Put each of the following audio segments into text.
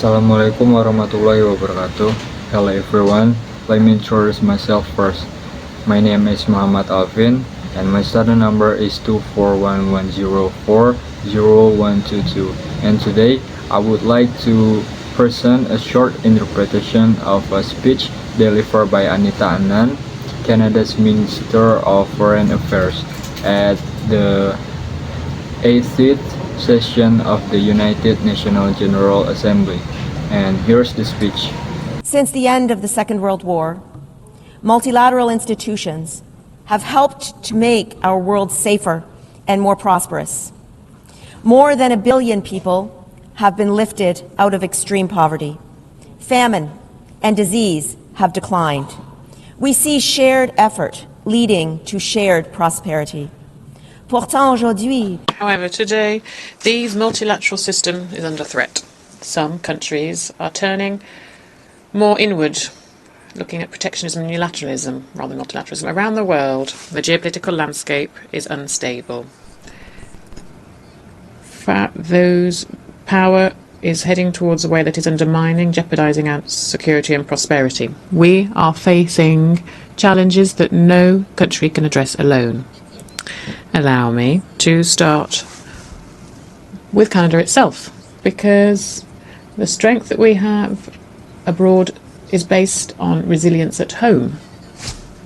Assalamualaikum warahmatullahi wabarakatuh. Hello everyone. Let me introduce myself first. My name is Muhammad Alvin and my student number is 24110400122. And today I would like to present a short interpretation of a speech delivered by Anita Anand, Canada's Minister of Foreign Affairs, at the 80th session of the United Nations General Assembly. And here's the speech. Since the end of the Second World War, multilateral institutions have helped to make our world safer and more prosperous. More than 1 billion people have been lifted out of extreme poverty. Famine and disease have declined. We see shared effort leading to shared prosperity. However, today, the multilateral system is under threat. Some countries are turning more inward, looking at protectionism and unilateralism rather than multilateralism. Around the world, the geopolitical landscape is unstable. Those power is heading towards a way that is undermining, jeopardizing our security and prosperity. We are facing challenges that no country can address alone. Allow me to start with Canada itself, because the strength that we have abroad is based on resilience at home.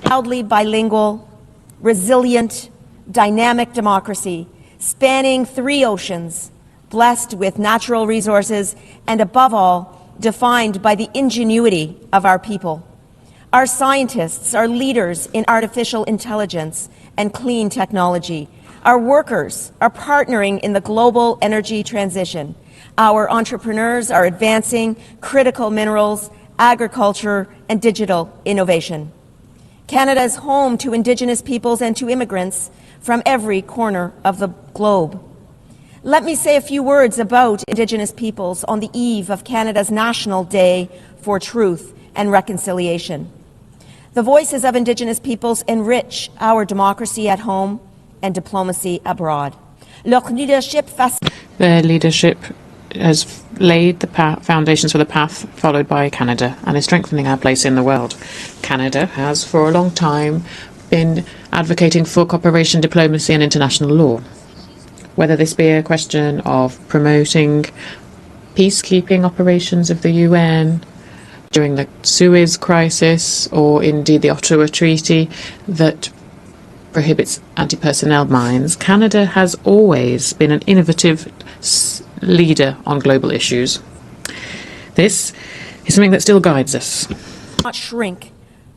Proudly bilingual, resilient, dynamic democracy spanning 3 oceans, blessed with natural resources, and above all, defined by the ingenuity of our people. Our scientists are leaders in artificial intelligence and clean technology. Our workers are partnering in the global energy transition. Our entrepreneurs are advancing critical minerals, agriculture, and digital innovation. Canada is home to Indigenous peoples and to immigrants from every corner of the globe. Let me say a few words about Indigenous peoples on the eve of Canada's National Day for Truth and Reconciliation. The voices of Indigenous peoples enrich our democracy at home and diplomacy abroad. Their leadership has laid the foundations for the path followed by Canada and is strengthening our place in the world. Canada has for a long time been advocating for cooperation, diplomacy and international law. Whether this be a question of promoting peacekeeping operations of the UN during the Suez crisis, or indeed the Ottawa Treaty that prohibits anti-personnel mines, Canada has always been an innovative leader on global issues. This is something that still guides us. Not shrink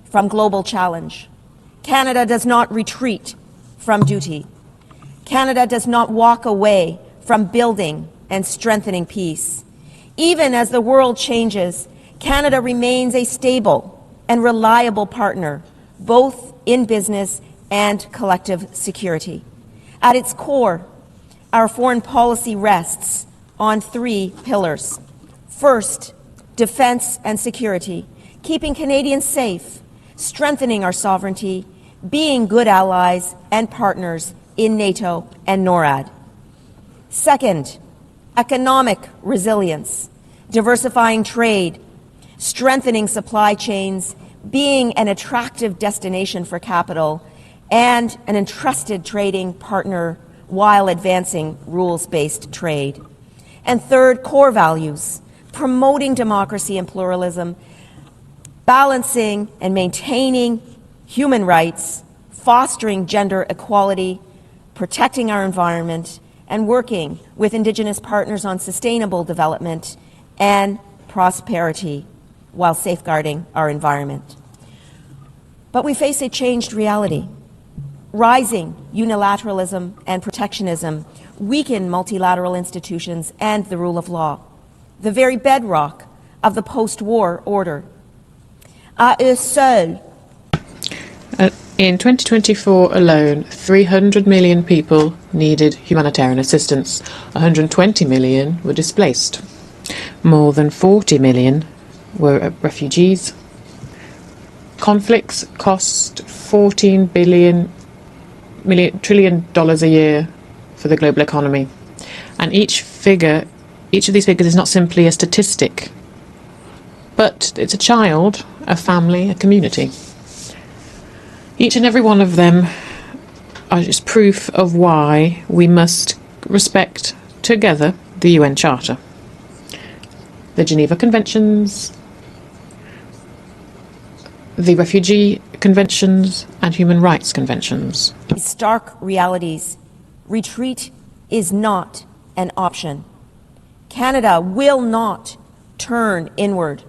from global challenge. Canada does not retreat from duty. Canada does not walk away from building and strengthening peace. Even as the world changes, Canada remains a stable and reliable partner, both in business and collective security. At its core, our foreign policy rests on 3 pillars. First, defense and security, keeping Canadians safe, strengthening our sovereignty, being good allies and partners in NATO and NORAD. Second, economic resilience, diversifying trade, strengthening supply chains, being an attractive destination for capital, and an entrusted trading partner while advancing rules-based trade. And third, core values, promoting democracy and pluralism, balancing and maintaining human rights, fostering gender equality, protecting our environment, and working with Indigenous partners on sustainable development and prosperity while safeguarding our environment. But we face a changed reality. Rising unilateralism and protectionism weaken multilateral institutions and the rule of law, the very bedrock of the post-war order. À eux seuls. In 2024 alone, 300 million people needed humanitarian assistance. 120 million were displaced. More than 40 million were refugees. Conflicts cost $14 trillion a year for the global economy, and each figure each of these figures is not simply a statistic, but it's a child, a family, a community. Each and every one of them are just proof of why we must respect together the UN Charter, the Geneva Conventions, the Refugee Conventions and Human Rights Conventions. These stark realities, retreat is not an option. Canada will not turn inward.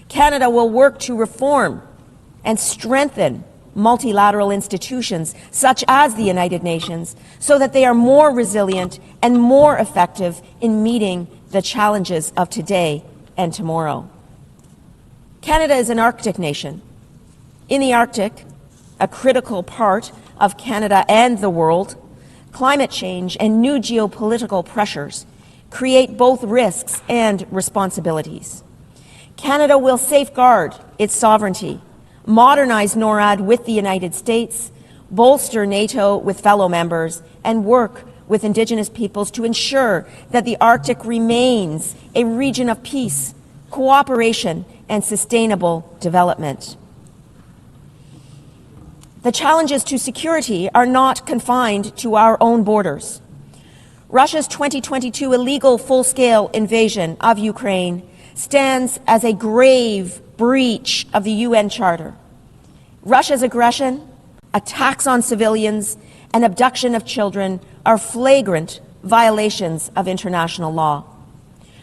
Canada will work to reform and strengthen multilateral institutions such as the United Nations so that they are more resilient and more effective in meeting the challenges of today and tomorrow. Canada is an Arctic nation. In the Arctic, a critical part of Canada and the world, climate change and new geopolitical pressures create both risks and responsibilities. Canada will safeguard its sovereignty, modernize NORAD with the United States, bolster NATO with fellow members, and work with Indigenous peoples to ensure that the Arctic remains a region of peace, cooperation, and sustainable development. The challenges to security are not confined to our own borders. Russia's 2022 illegal full-scale invasion of Ukraine stands as a grave breach of the UN Charter. Russia's aggression, attacks on civilians, and abduction of children are flagrant violations of international law.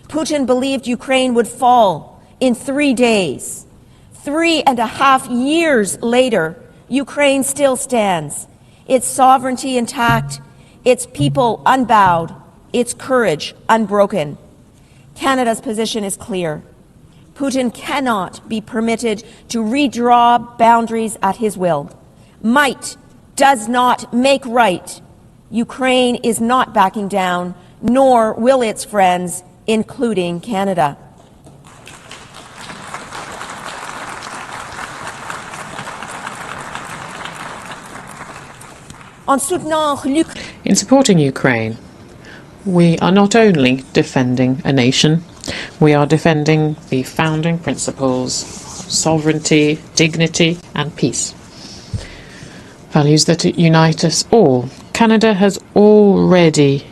Putin believed Ukraine would fall in 3 days. 3.5 years later, Ukraine still stands, its sovereignty intact, its people unbowed, its courage unbroken. Canada's position is clear. Putin cannot be permitted to redraw boundaries at his will. Might does not make right. Ukraine is not backing down, nor will its friends, including Canada. In supporting Ukraine, we are not only defending a nation, we are defending the founding principles, sovereignty, dignity, and peace. Values that unite us all. Canada has already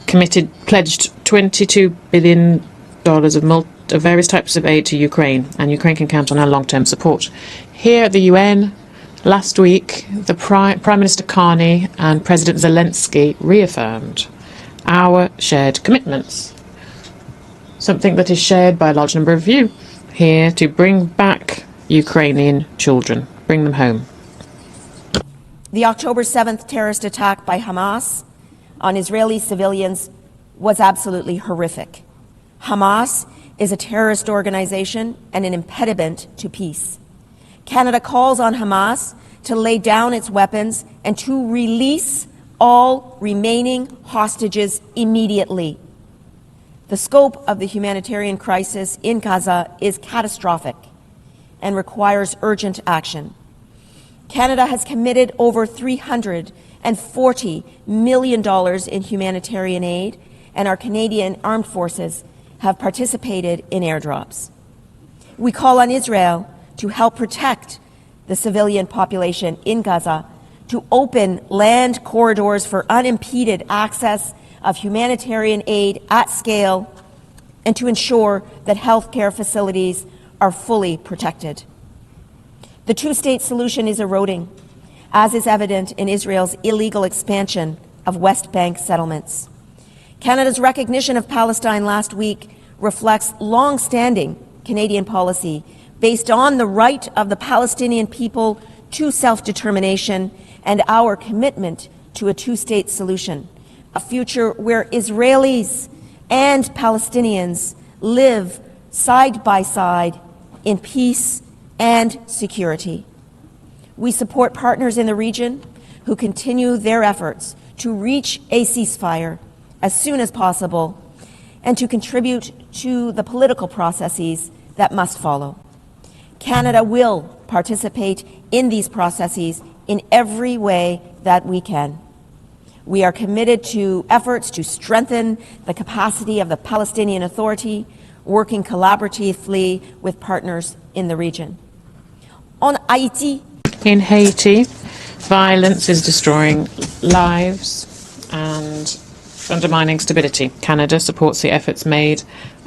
pledged $22 billion of various types of aid to Ukraine, and Ukraine can count on our long-term support. Here at the UN, last week, the Prime Minister Carney and President Zelensky reaffirmed our shared commitments, something that is shared by a large number of you here to bring back Ukrainian children, bring them home. The October 7th terrorist attack by Hamas on Israeli civilians was absolutely horrific. Hamas is a terrorist organization and an impediment to peace. Canada calls on Hamas to lay down its weapons and to release all remaining hostages immediately. The scope of the humanitarian crisis in Gaza is catastrophic and requires urgent action. Canada has committed over $340 million in humanitarian aid, and our Canadian Armed Forces have participated in airdrops. We call on Israel to help protect the civilian population in Gaza, to open land corridors for unimpeded access of humanitarian aid at scale, and to ensure that healthcare facilities are fully protected. The two-state solution is eroding, as is evident in Israel's illegal expansion of West Bank settlements. Canada's recognition of Palestine last week reflects long-standing Canadian policy based on the right of the Palestinian people to self-determination and our commitment to a two-state solution, a future where Israelis and Palestinians live side by side in peace and security. We support partners in the region who continue their efforts to reach a ceasefire as soon as possible and to contribute to the political processes that must follow. Canada will participate in these processes in every way that we can. We are committed to efforts to strengthen the capacity of the Palestinian Authority, working collaboratively with partners in the region. On Haiti, In Haiti, violence is destroying lives and undermining stability. Canada supports the efforts made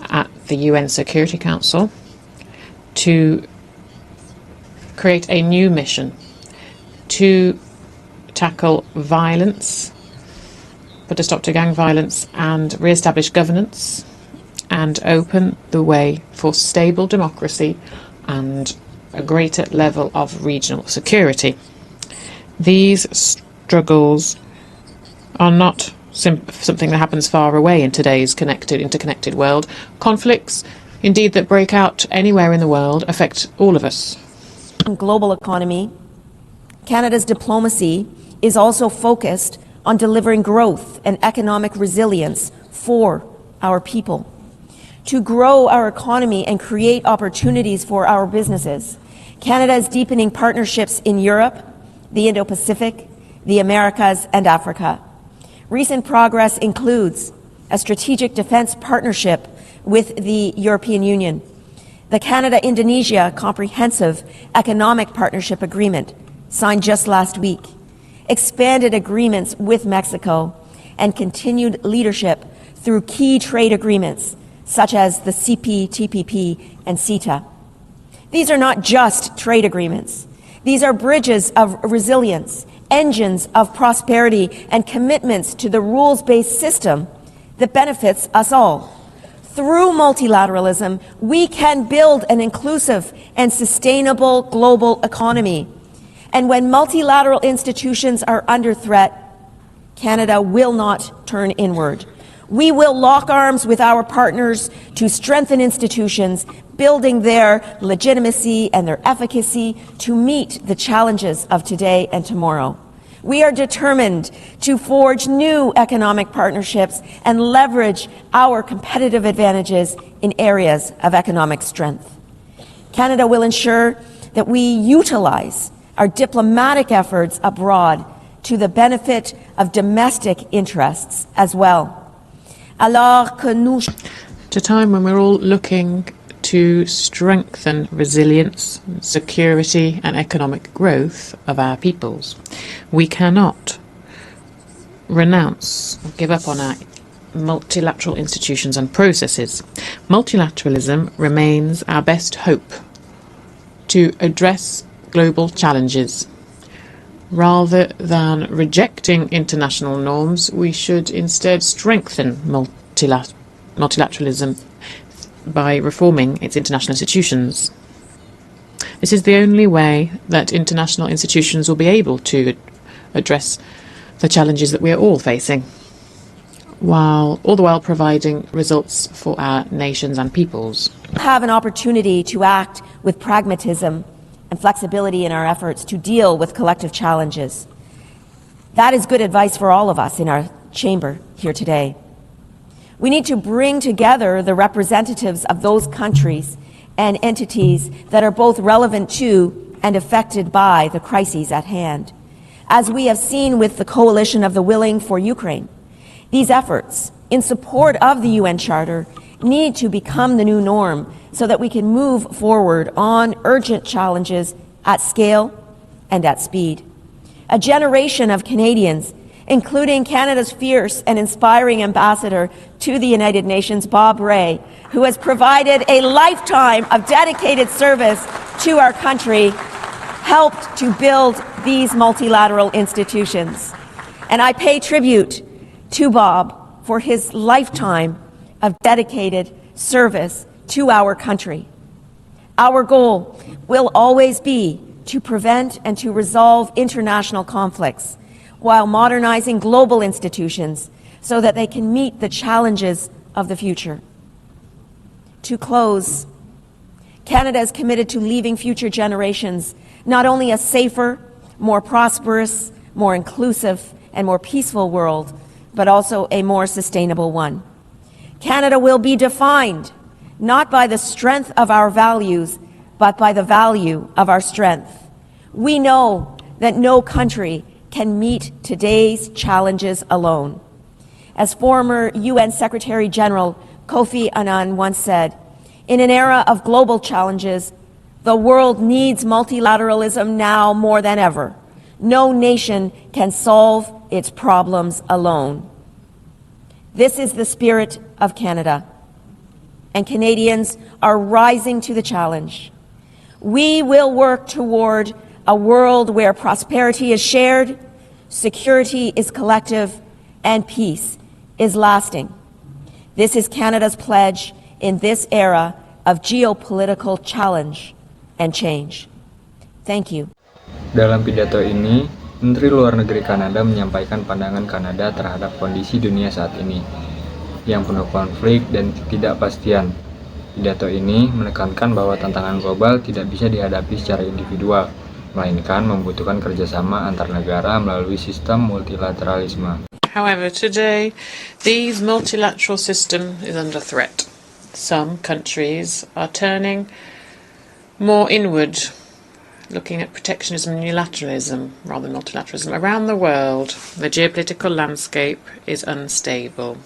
at the UN Security Council to create a new mission to tackle violence, put a stop to gang violence, and re-establish governance and open the way for stable democracy and a greater level of regional security. These struggles are not something that happens far away in today's interconnected world. Conflicts, indeed, that break out anywhere in the world affect all of us. global economy, Canada's diplomacy is also focused on delivering growth and economic resilience for our people. To grow our economy and create opportunities for our businesses, Canada is deepening partnerships in Europe, the Indo-Pacific, the Americas, and Africa. Recent progress includes a strategic defense partnership with the European Union, the Canada-Indonesia Comprehensive Economic Partnership Agreement, signed just last week, expanded agreements with Mexico, and continued leadership through key trade agreements such as the CPTPP and CETA. These are not just trade agreements. These are bridges of resilience, engines of prosperity, and commitments to the rules-based system that benefits us all. Through multilateralism, we can build an inclusive and sustainable global economy. And when multilateral institutions are under threat, Canada will not turn inward. We will lock arms with our partners to strengthen institutions, building their legitimacy and their efficacy to meet the challenges of today and tomorrow. We are determined to forge new economic partnerships and leverage our competitive advantages in areas of economic strength. Canada will ensure that we utilize our diplomatic efforts abroad to the benefit of domestic interests as well. Alors que nous... At a time when we're all looking to strengthen resilience, security, and economic growth of our peoples, we cannot renounce or give up on our multilateral institutions and processes. Multilateralism remains our best hope to address global challenges. Rather than rejecting international norms, we should instead strengthen multilateralism by reforming its international institutions. This is the only way that international institutions will be able to address the challenges that we are all facing, all the while providing results for our nations and peoples. Have an opportunity to act with pragmatism and flexibility in our efforts to deal with collective challenges. That is good advice for all of us in our chamber here today. We need to bring together the representatives of those countries and entities that are both relevant to and affected by the crises at hand. As we have seen with the Coalition of the Willing for Ukraine, these efforts in support of the UN Charter need to become the new norm so that we can move forward on urgent challenges at scale and at speed. A generation of Canadians, including Canada's fierce and inspiring ambassador to the United Nations, Bob Rae, who has provided a lifetime of dedicated service to our country, helped to build these multilateral institutions. And I pay tribute to Bob for his lifetime of dedicated service to our country. Our goal will always be to prevent and to resolve international conflicts while modernizing global institutions so that they can meet the challenges of the future. To close, Canada is committed to leaving future generations not only a safer, more prosperous, more inclusive, and more peaceful world, but also a more sustainable one. Canada will be defined not by the strength of our values, but by the value of our strength. We know that no country can meet today's challenges alone. As former UN Secretary General Kofi Annan once said, in an era of global challenges, the world needs multilateralism now more than ever. No nation can solve its problems alone. This is the spirit of Canada, and Canadians are rising to the challenge. We will work toward a world where prosperity is shared, security is collective, and peace is lasting. This is Canada's pledge in this era of geopolitical challenge and change. Thank you. Dalam pidato ini, Menteri Luar Negeri Kanada menyampaikan pandangan Kanada terhadap kondisi dunia saat ini, yang penuh konflik dan ketidakpastian. Pidato ini menekankan bahwa tantangan global tidak bisa dihadapi secara individual, melainkan membutuhkan kerjasama antar negara melalui sistem multilateralisme. However, today, this multilateral system is under threat. Some countries are turning more inward, looking at protectionism and unilateralism rather than multilateralism. Around the world, the geopolitical landscape is unstable.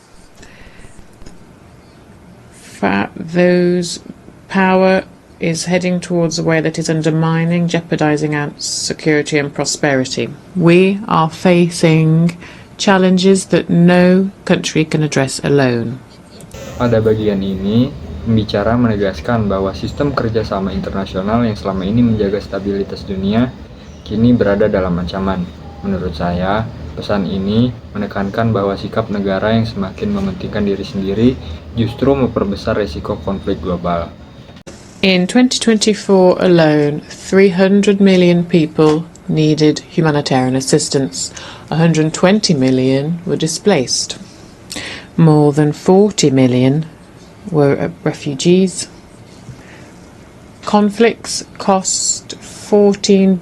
Those power is heading towards a way that is undermining, jeopardizing our security and prosperity. We are facing challenges that no country can address alone. Pada bagian ini, pembicara menegaskan bahwa sistem kerjasama internasional yang selama ini menjaga stabilitas dunia kini berada dalam ancaman. Menurut saya, pesan ini menekankan bahwa sikap negara yang semakin mementingkan diri sendiri justru memperbesar resiko konflik global. In 2024 alone, 300 million people needed humanitarian assistance. 120 million were displaced. More than 40 million were refugees. Conflicts cost $14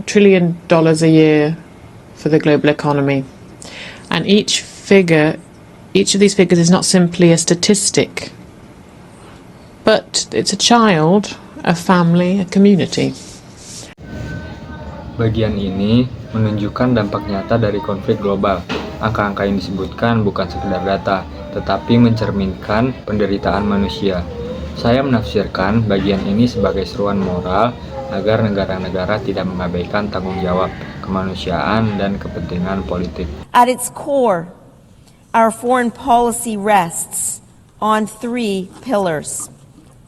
trillion a year for the global economy. And each of these figures is not simply a statistic, but it's a child, a family, a community. Bagian ini menunjukkan dampak nyata dari konflik global. Angka-angka yang disebutkan bukan sekedar data, tetapi mencerminkan penderitaan manusia. Saya menafsirkan bagian ini sebagai seruan moral agar negara-negara tidak mengabaikan tanggung jawab, kemanusiaan, dan kepentingan politik. At its core, our foreign policy rests on three pillars.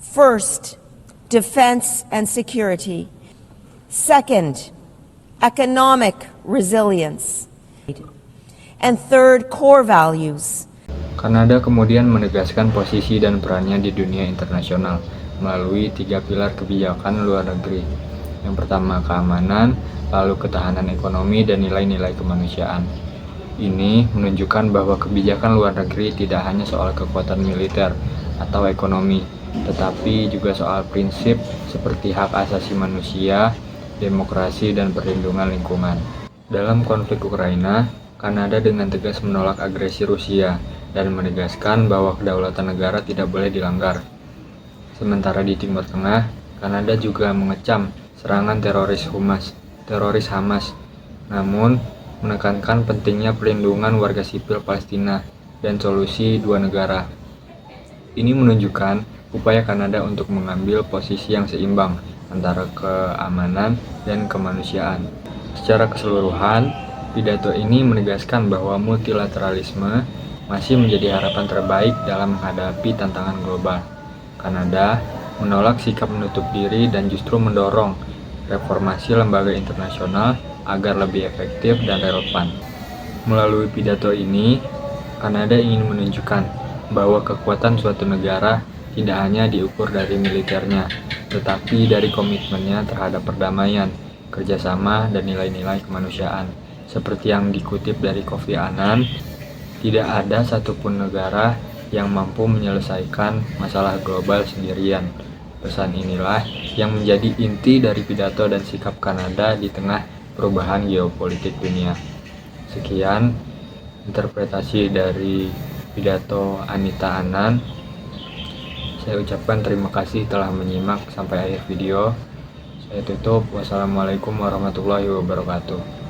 First, defense and security. Second, economic resilience. And third, core values. Kanada kemudian menegaskan posisi dan perannya di dunia internasional melalui 3 pilar kebijakan luar negeri. Yang pertama, keamanan, lalu ketahanan ekonomi, dan nilai-nilai kemanusiaan. Ini menunjukkan bahwa kebijakan luar negeri tidak hanya soal kekuatan militer atau ekonomi, tetapi juga soal prinsip seperti hak asasi manusia, demokrasi, dan perlindungan lingkungan. Dalam konflik Ukraina, Kanada dengan tegas menolak agresi Rusia dan menegaskan bahwa kedaulatan negara tidak boleh dilanggar. Sementara di Timur Tengah, Kanada juga mengecam serangan teroris Hamas, namun menekankan pentingnya perlindungan warga sipil Palestina dan solusi dua negara. Ini menunjukkan upaya Kanada untuk mengambil posisi yang seimbang antara keamanan dan kemanusiaan. Secara keseluruhan, pidato ini menegaskan bahwa multilateralisme masih menjadi harapan terbaik dalam menghadapi tantangan global. Kanada menolak sikap menutup diri dan justru mendorong reformasi lembaga internasional agar lebih efektif dan relevan. Melalui pidato ini, Kanada ingin menunjukkan bahwa kekuatan suatu negara tidak hanya diukur dari militernya, tetapi dari komitmennya terhadap perdamaian, kerjasama, dan nilai-nilai kemanusiaan. Seperti yang dikutip dari Kofi Annan, tidak ada satupun negara yang mampu menyelesaikan masalah global sendirian. Pesan inilah yang menjadi inti dari pidato dan sikap Kanada di tengah perubahan geopolitik dunia. Sekian interpretasi dari pidato Anita Annan. Saya ucapkan terima kasih telah menyimak sampai akhir video. Saya Saya tutup. Wassalamualaikum warahmatullahi wabarakatuh.